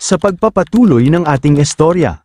sa pagpapatuloy ng ating istorya.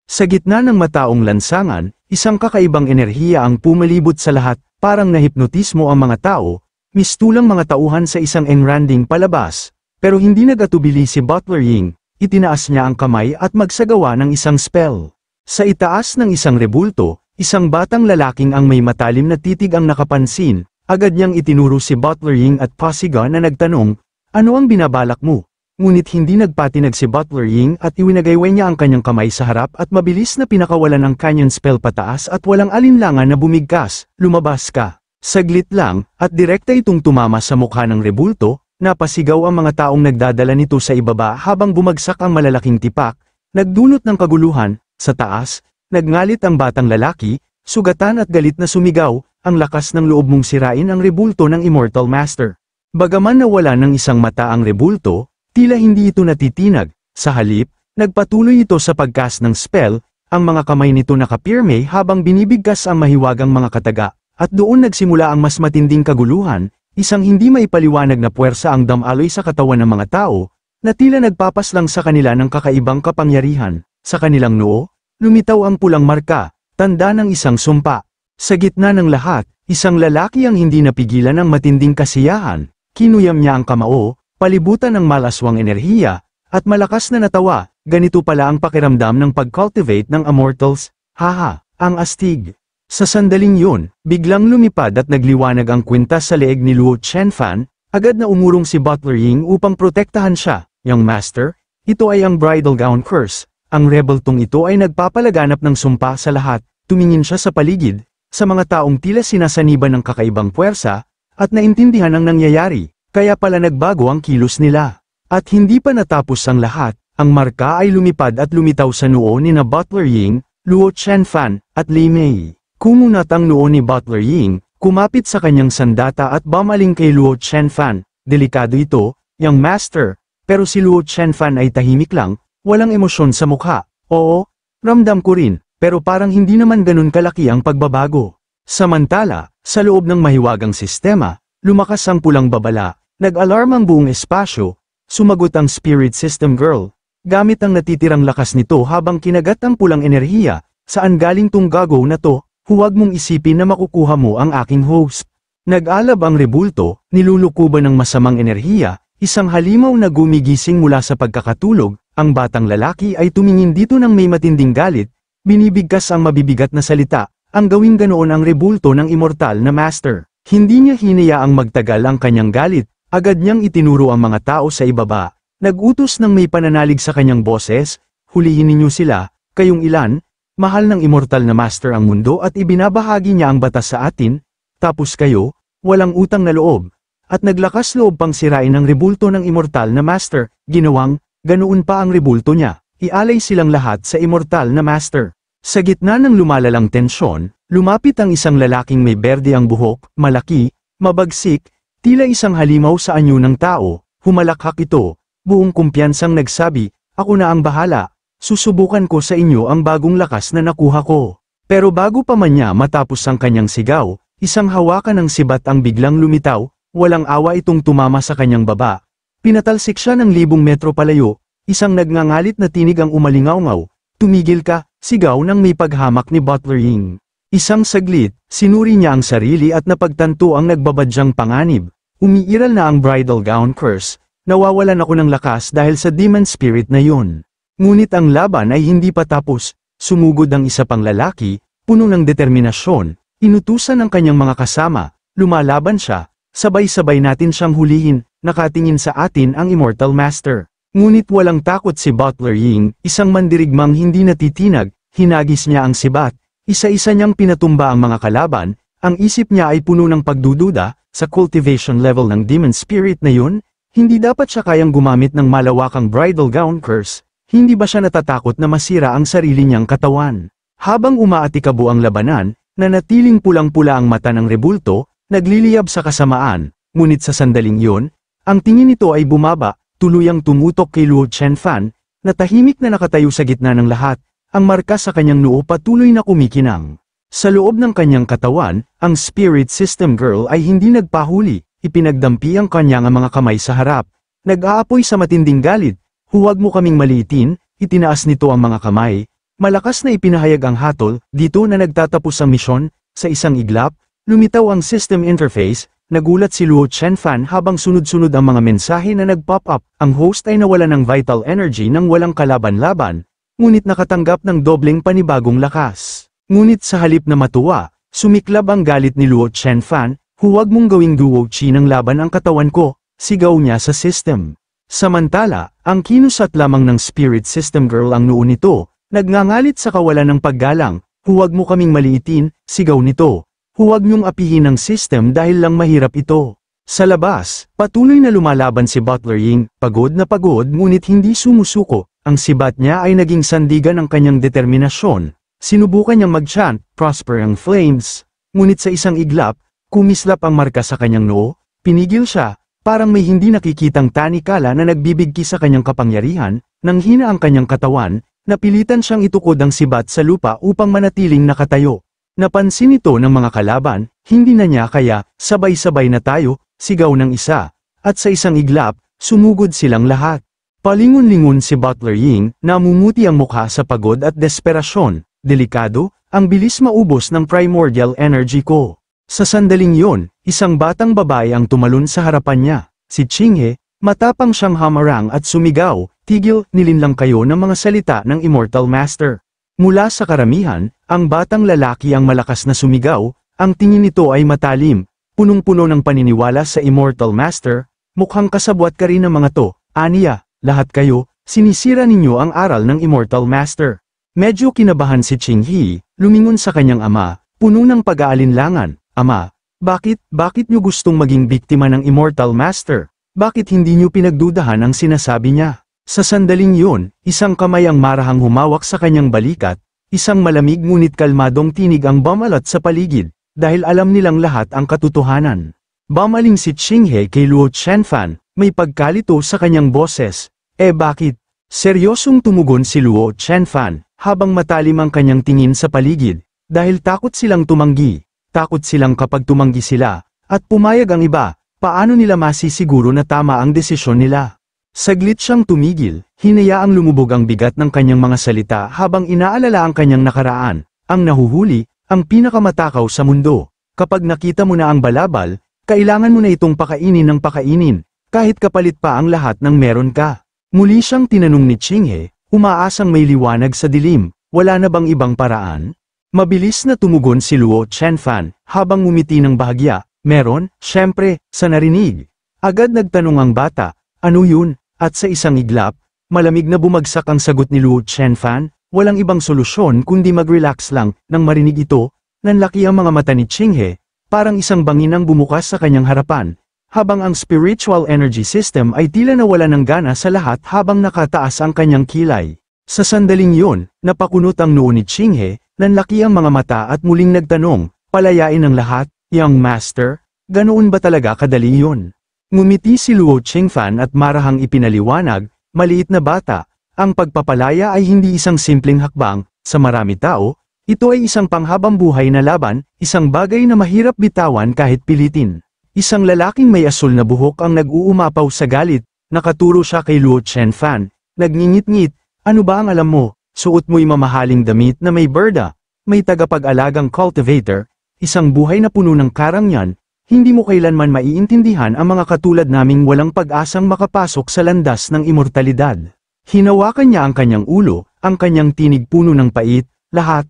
Sa gitna ng mataong lansangan, isang kakaibang enerhiya ang pumalibot sa lahat, parang nahipnotismo ang mga tao, mistulang mga tauhan sa isang engranding palabas, pero hindi nagatubili si Butler Ying, itinaas niya ang kamay at magsagawa ng isang spell. Sa itaas ng isang rebulto, isang batang lalaking ang may matalim na titig ang nakapansin, agad niyang itinuro si Butler Ying at Pasiga na nagtanong, "Ano ang binabalak mo?" Ngunit hindi nagpatinag si Butler Ying at iwinagayway niya ang kanyang kamay sa harap at mabilis na pinakawalan ang kanyang spell pataas at walang alinlangan na bumigkas, "Lumabas ka." Saglit lang, at direkta itong tumama sa mukha ng rebulto, napasigaw ang mga taong nagdadala nito sa ibaba habang bumagsak ang malalaking tipak, nagdulot ng kaguluhan. Sa taas, nagngalit ang batang lalaki, sugatan at galit na sumigaw, "Ang lakas ng loob mong sirain ang rebulto ng Immortal Master." Bagaman nawala ng isang mata ang rebulto, tila hindi ito natitinag, sa halip, nagpatuloy ito sa pagcast ng spell, ang mga kamay nito nakapirme habang binibigkas ang mahiwagang mga kataga, at doon nagsimula ang mas matinding kaguluhan, isang hindi maipaliwanag na puwersa ang damaloy sa katawan ng mga tao, na tila nagpapaslang sa kanila ng kakaibang kapangyarihan. Sa kanilang noo, lumitaw ang pulang marka, tanda ng isang sumpa. Sa gitna ng lahat, isang lalaki ang hindi napigilan ng matinding kasiyahan, kinuyam niya ang kamao, palibutan ng malaswang enerhiya, at malakas na natawa, ganito pala ang pakiramdam ng pag-cultivate ng Immortals, haha, ang astig. Sa sandaling yun, biglang lumipad at nagliwanag ang kwintas sa leeg ni Luo Chenfan, agad na umurong si Butler Ying upang protektahan siya, "Young Master, ito ay ang bridal gown curse." Ang rebeltong ito ay nagpapalaganap ng sumpa sa lahat, tumingin siya sa paligid, sa mga taong tila sinasaniban ng kakaibang puwersa, at naintindihan ang nangyayari, kaya pala nagbago ang kilos nila. At hindi pa natapos ang lahat, ang marka ay lumipad at lumitaw sa noo ni na Butler Ying, Luo Chenfan, at Li Mei. Kumunat ang noo ni Butler Ying, kumapit sa kanyang sandata at bumaling kay Luo Chenfan, "Delikado ito, Young Master," pero si Luo Chenfan ay tahimik lang, walang emosyon sa mukha. "Oo, ramdam ko rin, pero parang hindi naman ganun kalaki ang pagbabago." Samantala, sa loob ng mahiwagang sistema, lumakas ang pulang babala, nag-alarm ang buong espasyo, sumagot ang Spirit System Girl, gamit ang natitirang lakas nito habang kinagat ang pulang enerhiya, "Saan galing tong gago na to? Huwag mong isipin na makukuha mo ang aking host." Nag-alab ang rebulto, nilulukuban ng masamang enerhiya, isang halimaw na gumigising mula sa pagkakatulog, ang batang lalaki ay tumingin dito ng may matinding galit, binibigkas ang mabibigat na salita, ang gawing ganoon ang rebulto ng Immortal na Master. Hindi niya hinayaang magtagal ang kanyang galit, agad niyang itinuro ang mga tao sa ibaba, nag-utos ng may pananalig sa kanyang boses, "Hulihin ninyo sila, kayong ilan, mahal ng Immortal na Master ang mundo at ibinabahagi niya ang batas sa atin, tapos kayo, walang utang na loob." At naglakas loob pang sirain ang rebulto ng Immortal na Master, ginawang, ganoon pa ang rebulto niya, ialay silang lahat sa Immortal na Master. Sa gitna ng lumalalang tensyon, lumapit ang isang lalaking may berde ang buhok, malaki, mabagsik, tila isang halimaw sa anyo ng tao, humalakhak ito, buong kumpiyansang nagsabi, "Ako na ang bahala, susubukan ko sa inyo ang bagong lakas na nakuha ko." Pero bago pa man niya matapos ang kanyang sigaw, isang hawakan ng sibat ang biglang lumitaw, walang awa itong tumama sa kanyang baba. Pinatalsik siya ng 1,000 metro palayo, isang nagngangalit na tinig ang umalingawngaw, "Tumigil ka!" sigaw ng may paghamak ni Butler Ying. Isang saglit, sinuri niya ang sarili at napagtanto ang nagbabadyang panganib. Umiiral na ang bridal gown curse, nawawalan ako ng lakas dahil sa demon spirit na yun. Ngunit ang laban ay hindi pa tapos, sumugod ang isa pang lalaki, puno ng determinasyon, inutusan ng kanyang mga kasama, lumalaban siya, sabay-sabay natin siyang hulihin, nakatingin sa atin ang Immortal Master. Ngunit walang takot si Butler Ying, isang mandirigmang hindi natitinag, hinagis niya ang sibat, isa-isa niyang pinatumba ang mga kalaban, ang isip niya ay puno ng pagdududa, sa cultivation level ng demon spirit na yun, hindi dapat siya kayang gumamit ng malawakang bridal gown curse, hindi ba siya natatakot na masira ang sarili niyang katawan? Habang umaatikabo ang labanan, nanatiling pulang-pula ang mata ng rebulto, nagliliyab sa kasamaan, ngunit sa sandaling yun, ang tingin nito ay bumaba, tuluyang tumutok kay Luo Chenfan, na tahimik na nakatayo sa gitna ng lahat, ang marka sa kanyang noo patuloy na kumikinang. Sa loob ng kanyang katawan, ang Spirit System Girl ay hindi nagpahuli, ipinagdampi ang kanyang mga kamay sa harap, nag-aapoy sa matinding galit, huwag mo kaming maliitin, itinaas nito ang mga kamay. Malakas na ipinahayag ang hatol, dito na nagtatapos ang misyon. Sa isang iglap, lumitaw ang system interface, nagulat si Luo Chenfan habang sunod-sunod ang mga mensahe na nag-pop up. Ang host ay nawala ng vital energy nang walang kalaban-laban, ngunit nakatanggap ng dobleng panibagong lakas. Ngunit sa halip na matuwa, sumiklab ang galit ni Luo Chenfan, huwag mong gawing duo chi ng laban ang katawan ko, sigaw niya sa system. Samantala, ang kinusat lamang ng Spirit System Girl ang noo nito, nagngangalit sa kawalan ng paggalang, huwag mo kaming maliitin, sigaw nito. Huwag niyong apihin ang system dahil lang mahirap ito. Sa labas, patuloy na lumalaban si Butler Ying, pagod na pagod ngunit hindi sumusuko. Ang sibat niya ay naging sandigan ng kanyang determinasyon. Sinubukan niyang mag-chant, prosper ang flames. Ngunit sa isang iglap, kumislap ang marka sa kanyang noo, pinigil siya. Parang may hindi nakikitang tanikala na nagbibigki sa kanyang kapangyarihan, nang hina ang kanyang katawan, napilitan siyang itukod ang sibat sa lupa upang manatiling nakatayo. Napansin ito ng mga kalaban, hindi na niya kaya, sabay-sabay na tayo, sigaw ng isa, at sa isang iglap, sumugod silang lahat. Palingon-lingon si Butler Ying, namumuti ang mukha sa pagod at desperasyon, delikado, ang bilis maubos ng primordial energy ko. Sa sandaling yon, isang batang babae ang tumalon sa harapan niya, si Qinghe, matapang siyang hamarang at sumigaw, tigil, nilinlang kayo ng mga salita ng Immortal Master. Mula sa karamihan, ang batang lalaki ang malakas na sumigaw, ang tingin nito ay matalim, punong-puno ng paniniwala sa Immortal Master, mukhang kasabwat ka rin ng mga to, aniya, lahat kayo, sinisira ninyo ang aral ng Immortal Master. Medyo kinabahan si Qinghe, lumingon sa kanyang ama, puno ng pag-aalinlangan. Ama, bakit niyo gustong maging biktima ng Immortal Master? Bakit hindi niyo pinagdudahan ang sinasabi niya? Sa sandaling yun, isang kamay ang marahang humawak sa kanyang balikat, isang malamig ngunit kalmadong tinig ang bumalat sa paligid, dahil alam nilang lahat ang katotohanan. Bumaling si Qinghe kay Luo Chenfan, may pagkalito sa kanyang boses. Bakit? Seryosong tumugon si Luo Chenfan, habang matalim ang kanyang tingin sa paligid, dahil takot silang tumanggi. Takot silang kapag tumanggi sila, at pumayag ang iba, paano nila masisiguro na tama ang desisyon nila? Saglit siyang tumigil, hinayaang lumubog ang bigat ng kanyang mga salita habang inaalala ang kanyang nakaraan, ang nahuhuli, ang pinakamatakaw sa mundo. Kapag nakita mo na ang balabal, kailangan mo na itong pakainin ng pakainin, kahit kapalit pa ang lahat ng meron ka. Muli siyang tinanong ni Qinghe, umaasang may liwanag sa dilim, wala na bang ibang paraan? Mabilis na tumugon si Luo Chenfan, habang ngumiti ng bahagya, meron, syempre, sa narinig. Agad nagtanong ang bata, ano yun? At sa isang iglap, malamig na bumagsak ang sagot ni Luo Chenfan, walang ibang solusyon kundi mag-relax lang. Nang marinig ito, nanlaki ang mga mata ni Qinghe, parang isang bangin ang bumukas sa kanyang harapan, habang ang spiritual energy system ay tila nawala ng gana sa lahat habang nakataas ang kanyang kilay. Sa sandaling yon, napakunot ang noo ni Qinghe, nanlaki ang mga mata at muling nagtanong, palayain ang lahat, young master, ganoon ba talaga kadali yun? Ngumiti si Luo Chenfan at marahang ipinaliwanag, maliit na bata, ang pagpapalaya ay hindi isang simpleng hakbang, sa marami tao, ito ay isang panghabang buhay na laban, isang bagay na mahirap bitawan kahit pilitin. Isang lalaking may asul na buhok ang nag-uumapaw sa galit, nakaturo siya kay Luo Chenfan, nagngingit-ngit, ano ba ang alam mo? Suot mo'y mamahaling damit na may berda, may tagapag-alagang cultivator, isang buhay na puno ng karangyaan, hindi mo kailanman maiintindihan ang mga katulad naming walang pag-asang makapasok sa landas ng immortalidad. Hinawakan niya ang kanyang ulo, ang kanyang tinig puno ng pait, lahat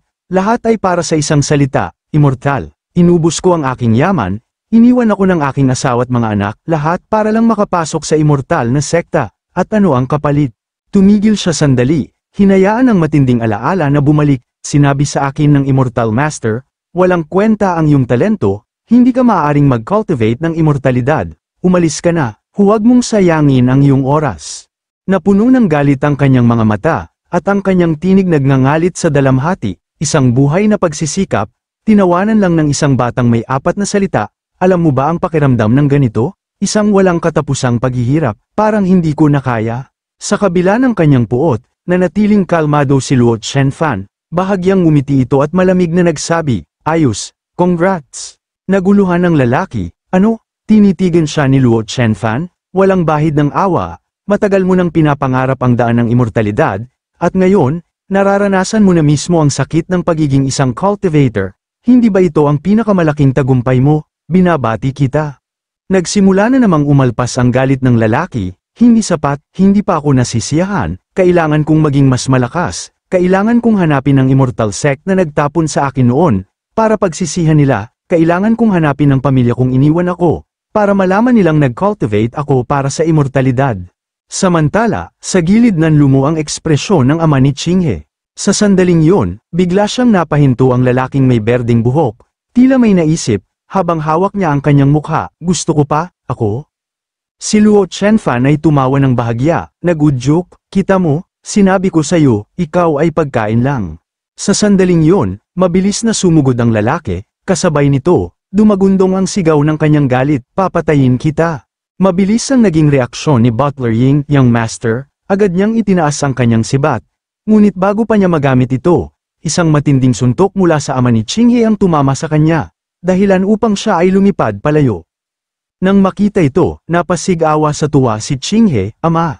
ay para sa isang salita, immortal. Inubos ko ang aking yaman, iniwan ako ng aking asawa at mga anak, lahat para lang makapasok sa immortal na sekta, at ano ang kapalit? Tumigil siya sandali. Hinayaan ang matinding alaala na bumalik, sinabi sa akin ng Immortal Master, walang kwenta ang iyong talento, hindi ka maaaring mag-cultivate ng immortalidad, umalis ka na, huwag mong sayangin ang iyong oras. Napuno ng galit ang kanyang mga mata, at ang kanyang tinig nagngangalit sa dalamhati, isang buhay na pagsisikap, tinawanan lang ng isang batang may 4 na salita, alam mo ba ang pakiramdam ng ganito? Isang walang katapusang paghihirap, parang hindi ko na kaya. Sa kabila ng kanyang puot, nanatiling kalmado si Luo Chenfan, bahagyang ngumiti ito at malamig na nagsabi, ayos, congrats. Naguluhan ng lalaki, ano? Tinitigan siya ni Luo Chenfan, walang bahid ng awa, Matagal mo nang pinapangarap ang daan ng immortalidad, at ngayon, nararanasan mo na mismo ang sakit ng pagiging isang cultivator. Hindi ba ito ang pinakamalaking tagumpay mo? Binabati kita. Nagsimula na namang umalpas ang galit ng lalaki. Hindi sapat, hindi pa ako nasisiyahan, kailangan kong maging mas malakas, kailangan kong hanapin ang immortal sect na nagtapon sa akin noon, para pagsisihan nila, kailangan kong hanapin ang pamilya kong iniwan ako, para malaman nilang nag-cultivate ako para sa immortalidad. Samantala, sa gilid nanlumo ang ekspresyon ng ama ni Chinghe. Sa sandaling yun, bigla siyang napahinto ang lalaking may berdeng buhok, tila may naisip, habang hawak niya ang kanyang mukha, gusto ko pa, ako? Si Luo Chenfan ay tumawa ng bahagya, nag-udyok, kita mo, sinabi ko sa'yo, ikaw ay pagkain lang. Sa sandaling yun, mabilis na sumugod ang lalaki, kasabay nito, dumagundong ang sigaw ng kanyang galit, papatayin kita. Mabilis ang naging reaksyon ni Butler Ying, young master, agad niyang itinaas ang kanyang sibat. Ngunit bago pa niya magamit ito, isang matinding suntok mula sa ama ni Chinghe ang tumama sa kanya, dahilan upang siya ay lumipad palayo. Nang makita ito, napasig-awa sa tuwa si Chinghe, ama.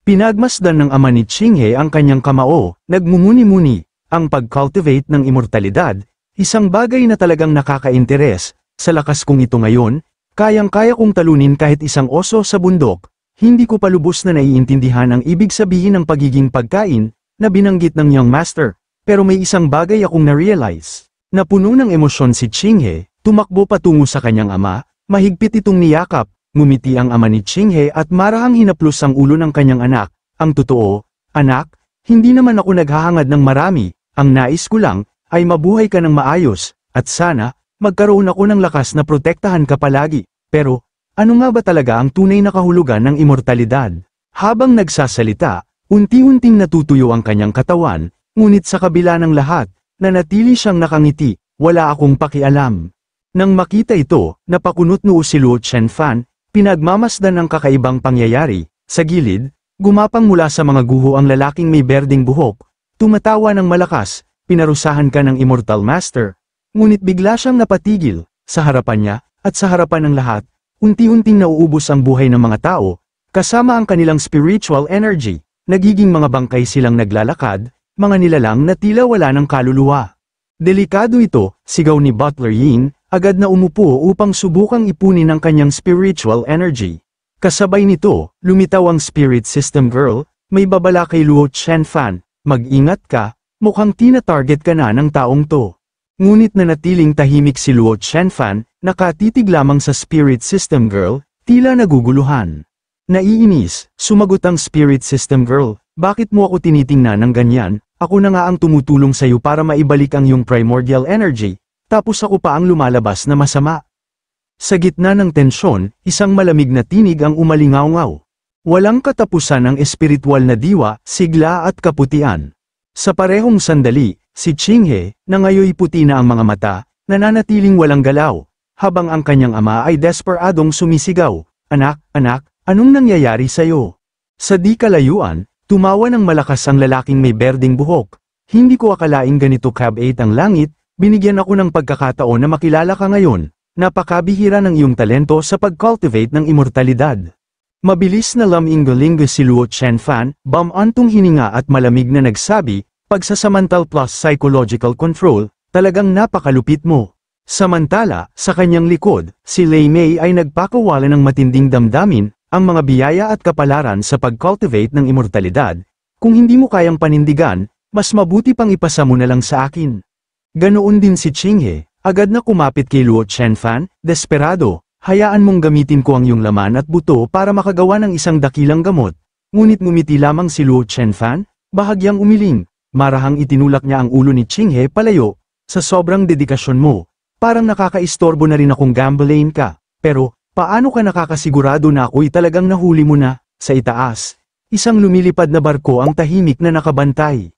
Pinagmasdan ng ama ni Chinghe ang kanyang kamao, nagmumuni-muni, ang pag-cultivate ng immortalidad, isang bagay na talagang nakaka-interes, sa lakas kong ito ngayon, kayang-kaya kong talunin kahit isang oso sa bundok, hindi ko palubos na naiintindihan ang ibig sabihin ng pagiging pagkain, na binanggit ng young master, pero may isang bagay akong na-realize. Napuno ng emosyon si Chinghe, tumakbo patungo sa kanyang ama, mahigpit itong niyakap, ngumiti ang ama ni Chinghe at marahang hinaplos ang ulo ng kanyang anak. Ang totoo, anak, hindi naman ako naghahangad ng marami, ang nais ko lang, ay mabuhay ka ng maayos, at sana, magkaroon ako ng lakas na protektahan ka palagi. Pero, ano nga ba talaga ang tunay na kahulugan ng immortalidad? Habang nagsasalita, unti-unting natutuyo ang kanyang katawan, ngunit sa kabila ng lahat, nanatili siyang nakangiti, wala akong pakialam. Nang makita ito, napakunot noo si Luo Chenfan, pinagmamasdan ang kakaibang pangyayari. Sa gilid, gumapang mula sa mga guho ang lalaking may berdeng buhok, tumatawa ng malakas, pinarusahan ka ng immortal master. Ngunit bigla siyang napatigil, sa harapan niya, at sa harapan ng lahat, unti-unting nauubos ang buhay ng mga tao, kasama ang kanilang spiritual energy, nagiging mga bangkay silang naglalakad, mga nilalang na tila wala ng kaluluwa. Delikado ito, sigaw ni Butler Ying, agad na umupo upang subukang ipunin ang kanyang spiritual energy. Kasabay nito, lumitaw ang spirit system girl, may babala kay Luo Chenfan, mag-ingat ka, mukhang tina-target ka na ng taong to. Ngunit nanatiling tahimik si Luo Chenfan, nakatitig lamang sa spirit system girl, tila naguguluhan. Naiinis, sumagot ang spirit system girl, bakit mo ako tinitingnan ng ganyan, ako na nga ang tumutulong sa'yo para maibalik ang iyong primordial energy. Tapos ako pa ang lumalabas na masama. Sa gitna ng tensyon, isang malamig na tinig ang umalingaw-ngaw. Walang katapusan ang espiritual na diwa, sigla at kaputian. Sa parehong sandali, si Chinghe, na ngayoy puti na ang mga mata, nananatiling walang galaw, habang ang kanyang ama ay desperadong sumisigaw, anak, anong nangyayari sa'yo? Sa di kalayuan, tumawa ng malakas ang lalaking may berdeng buhok. Hindi ko akalaing ganito kabait ang langit. Binigyan ako ng pagkakataon na makilala ka ngayon, napakabihira ng iyong talento sa pag-cultivate ng immortalidad. Mabilis na laminggalinga si Luo Chenfan, bumantong hininga at malamig na nagsabi, pagsasamantal plus psychological control, talagang napakalupit mo. Samantala, sa kanyang likod, si Lei Mei ay nagpakawala ng matinding damdamin, ang mga biyaya at kapalaran sa pag-cultivate ng immortalidad. Kung hindi mo kayang panindigan, mas mabuti pang ipasa mo na lang sa akin. Ganoon din si Chinghe, agad na kumapit kay Luo Chenfan, desperado, hayaan mong gamitin ko ang iyong laman at buto para makagawa ng isang dakilang gamot. Ngunit ngumiti lamang si Luo Chenfan, bahagyang umiling, marahang itinulak niya ang ulo ni Chinghe palayo, sa sobrang dedikasyon mo, parang nakakaistorbo na rin akong gambling ka, pero, paano ka nakakasigurado na ako'y talagang nahuli mo na, sa itaas, isang lumilipad na barko ang tahimik na nakabantay.